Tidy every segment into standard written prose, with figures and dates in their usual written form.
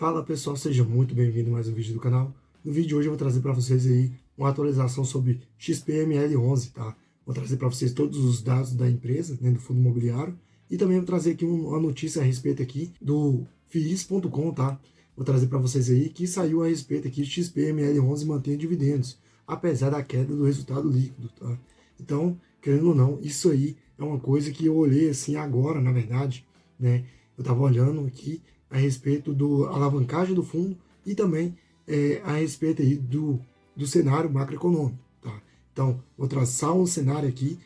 Fala pessoal, seja muito bem-vindo a mais um vídeo do canal. No vídeo de hoje eu vou trazer para vocês aí uma atualização sobre XPML11, tá? Vou trazer para vocês todos os dados da empresa, né, do fundo imobiliário, e também vou trazer aqui uma notícia a respeito aqui do FIIs.com, tá? Vou trazer para vocês aí que saiu a respeito aqui de XPML11 mantém dividendos, apesar da queda do resultado líquido, tá? Então, querendo ou não, isso aí é uma coisa que eu olhei assim agora, na verdade, né? Eu estava olhando aqui a respeito do alavancagem do fundo e também a respeito aí do cenário macroeconômico, tá? Então, vou traçar um cenário aqui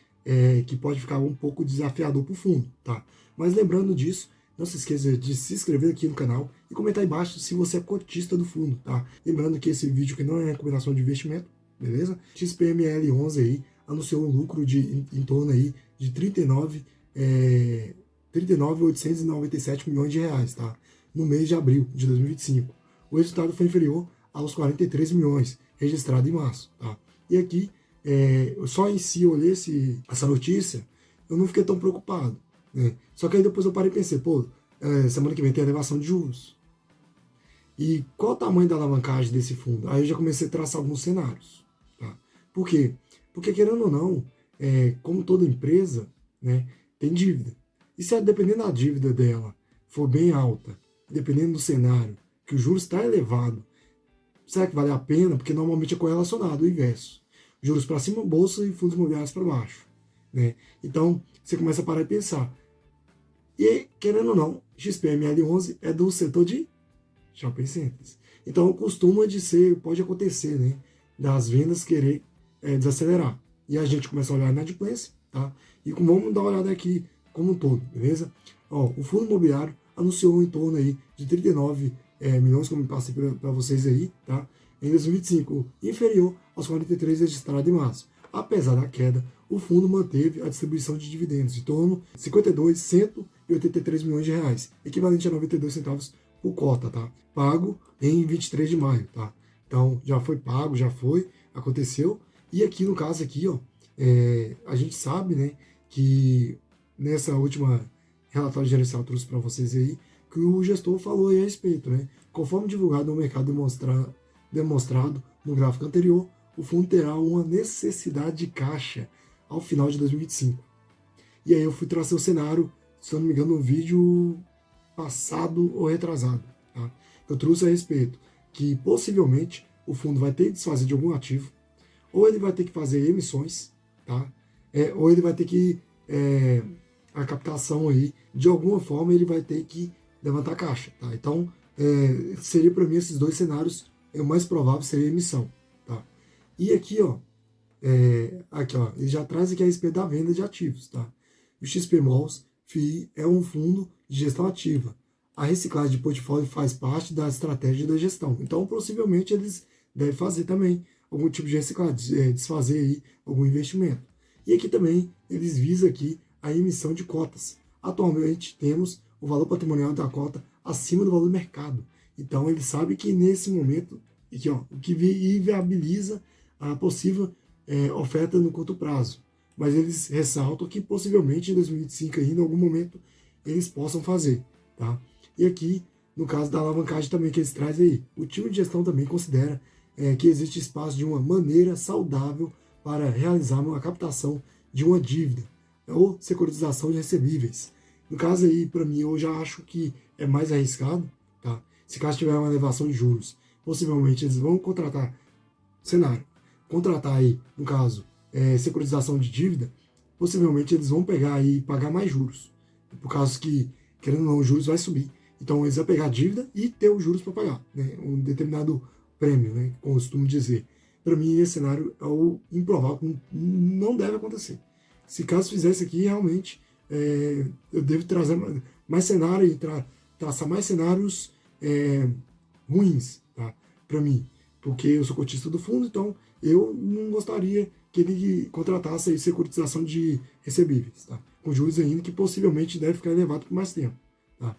que pode ficar um pouco desafiador para o fundo, tá? Mas lembrando disso, não se esqueça de se inscrever aqui no canal e comentar aí embaixo se você é cotista do fundo, tá? Lembrando que esse vídeo aqui não é recomendação de investimento, beleza? XPML11 aí anunciou um lucro em torno aí de 39.897 milhões de reais, tá? No mês de abril de 2025. O resultado foi inferior aos 43 milhões, registrado em março, tá? E aqui, só em si eu olhei essa notícia, eu não fiquei tão preocupado, né? Só que aí depois eu parei e pensei, semana que vem tem a elevação de juros. E qual o tamanho da alavancagem desse fundo? Aí eu já comecei a traçar alguns cenários, tá? Por quê? Porque, querendo ou não, como toda empresa, né, tem dívida. E se dependendo da dívida dela for bem alta, dependendo do cenário, que o juros está elevado, será que vale a pena? Porque normalmente é correlacionado o inverso. Juros para cima, bolsa e fundos imobiliários para baixo, né? Então, você começa a parar e pensar. E, querendo ou não, XPML11 é do setor de shopping centers. Então, pode acontecer, né, das vendas querer desacelerar. E a gente começa a olhar a inadimplência, tá? E vamos dar uma olhada aqui como um todo, beleza? Ó, o fundo imobiliário anunciou em torno aí de 39 milhões, como eu passei para vocês aí, tá? Em 2025, inferior aos 43 registrados em março. Apesar da queda, o fundo manteve a distribuição de dividendos em torno de 183 milhões de reais, equivalente a 92 centavos por cota, tá? Pago em 23 de maio, tá? Então, já foi pago, aconteceu. E aqui, no caso aqui, ó, a gente sabe, né, que nessa última relatório gerencial trouxe para vocês aí, que o gestor falou aí a respeito, né? Conforme divulgado no mercado demonstrado no gráfico anterior, o fundo terá uma necessidade de caixa ao final de 2025. E aí eu fui trazer o cenário, se eu não me engano, no vídeo passado ou retrasado, tá? Eu trouxe a respeito que possivelmente o fundo vai ter que desfazer de algum ativo, ou ele vai ter que fazer emissões, tá? Ou ele vai ter que a captação aí, de alguma forma ele vai ter que levantar caixa, tá? Então, seria para mim esses dois cenários, o mais provável seria a emissão, tá? E aqui, ó, ele já traz aqui a respeito da venda de ativos, tá? O XP Malls FII é um fundo de gestão ativa. A reciclagem de portfólio faz parte da estratégia da gestão. Então, possivelmente, eles devem fazer também algum tipo de reciclagem, desfazer aí algum investimento. E aqui também, eles visam aqui a emissão de cotas. Atualmente, temos o valor patrimonial da cota acima do valor do mercado. Então, ele sabe que nesse momento, aqui, ó, o que inviabiliza a possível oferta no curto prazo. Mas eles ressaltam que possivelmente em 2025 ainda, em algum momento, eles possam fazer, tá? E aqui, no caso da alavancagem também que eles trazem aí, o time de gestão também considera que existe espaço de uma maneira saudável para realizar uma captação de uma dívida ou securitização de recebíveis. No caso aí, para mim, eu já acho que é mais arriscado, tá? Se caso tiver uma elevação de juros, possivelmente eles vão contratar aí, no caso, securitização de dívida, possivelmente eles vão pegar aí e pagar mais juros, por causa que, querendo ou não, os juros vai subir. Então eles vão pegar a dívida e ter os juros para pagar, né? Um determinado prêmio, né? Costumo dizer. Para mim, esse cenário é o improvável, não deve acontecer. Se caso fizesse aqui, realmente, eu devo trazer mais cenário e traçar mais cenários ruins, tá? Para mim, porque eu sou cotista do fundo, então eu não gostaria que ele contratasse aí securitização de recebíveis, tá? Com juros ainda que possivelmente deve ficar elevado por mais tempo, tá?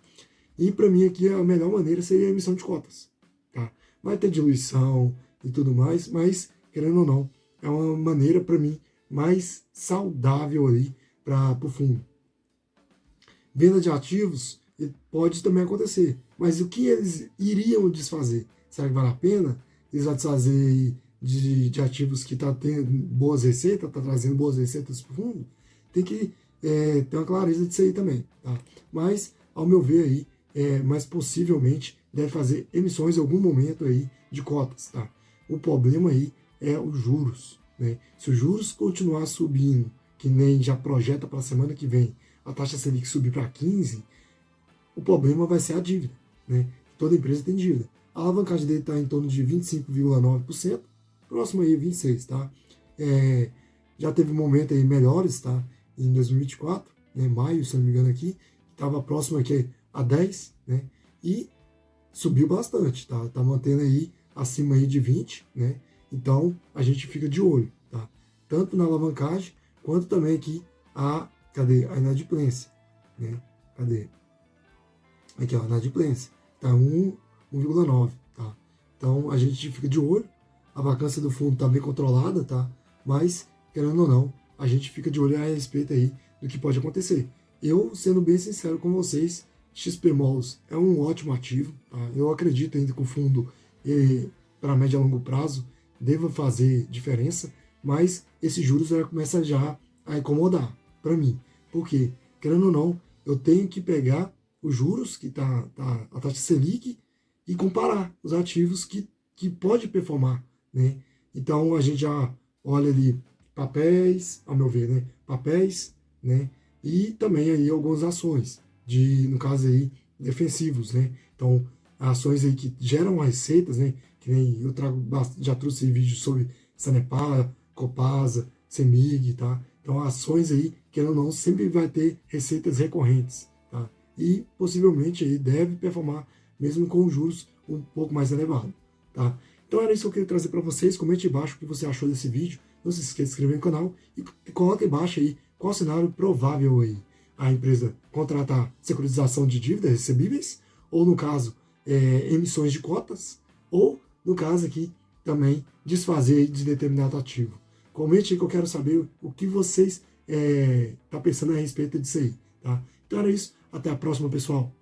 E para mim aqui a melhor maneira seria a emissão de cotas, tá? Vai ter diluição e tudo mais, mas querendo ou não, é uma maneira para mim mais saudável ali para o fundo. Venda de ativos, E pode também acontecer. Mas o que eles iriam desfazer? Será que vale a pena? Eles vão desfazer de ativos que está tendo boas receitas, está trazendo boas receitas para o fundo? Tem que ter uma clareza disso aí também. Tá? Mas, ao meu ver, aí, mais possivelmente deve fazer emissões em algum momento aí de cotas. Tá? O problema aí é os juros. Né? Se os juros continuar subindo, que nem já projeta para a semana que vem, a taxa Selic subir para 15%, o problema vai ser a dívida. Né? Toda empresa tem dívida. A alavancagem dele está em torno de 25,9%, próximo aí 26%. Tá? Já teve um momento aí melhores, tá? Em 2024, né? Maio, se não me engano aqui, estava próximo aqui a 10%, né? E subiu bastante, tá? Tá mantendo aí acima aí de 20%, né? Então, a gente fica de olho, tá? Tanto na alavancagem, quanto também aqui cadê? A inadimplência, né? Cadê? Aqui, ó, a inadimplência. Tá 1,9, tá? Então, a gente fica de olho. A vacância do fundo tá bem controlada, tá? Mas, querendo ou não, a gente fica de olho a respeito aí do que pode acontecer. Eu, sendo bem sincero com vocês, XP Malls é um ótimo ativo, tá? Eu acredito ainda que o fundo, para médio e longo prazo, deva fazer diferença, mas esses juros já começam já a incomodar para mim. Por quê? Querendo ou não, eu tenho que pegar os juros, que tá a taxa Selic, e comparar os ativos que pode performar, né? Então, a gente já olha ali papéis, ao meu ver, né? Papéis, né? E também aí algumas ações, no caso aí, defensivos, né? Então, ações aí que geram receitas, né? Que nem eu já trouxe vídeos sobre Sanepar, Copasa, Semig, tá? Então, ações aí, querendo ou não, sempre vai ter receitas recorrentes, tá? E possivelmente aí deve performar mesmo com juros um pouco mais elevados, tá? Então era isso que eu queria trazer para vocês. Comente embaixo o que você achou desse vídeo. Não se esqueça de se inscrever no canal e coloque embaixo aí qual cenário provável aí. A empresa contratar securitização de dívidas recebíveis, ou no caso, emissões de cotas, ou no caso aqui também desfazer de determinado ativo. Comente aí que eu quero saber o que vocês estão pensando a respeito disso aí. Tá? Então era isso. Até a próxima, pessoal.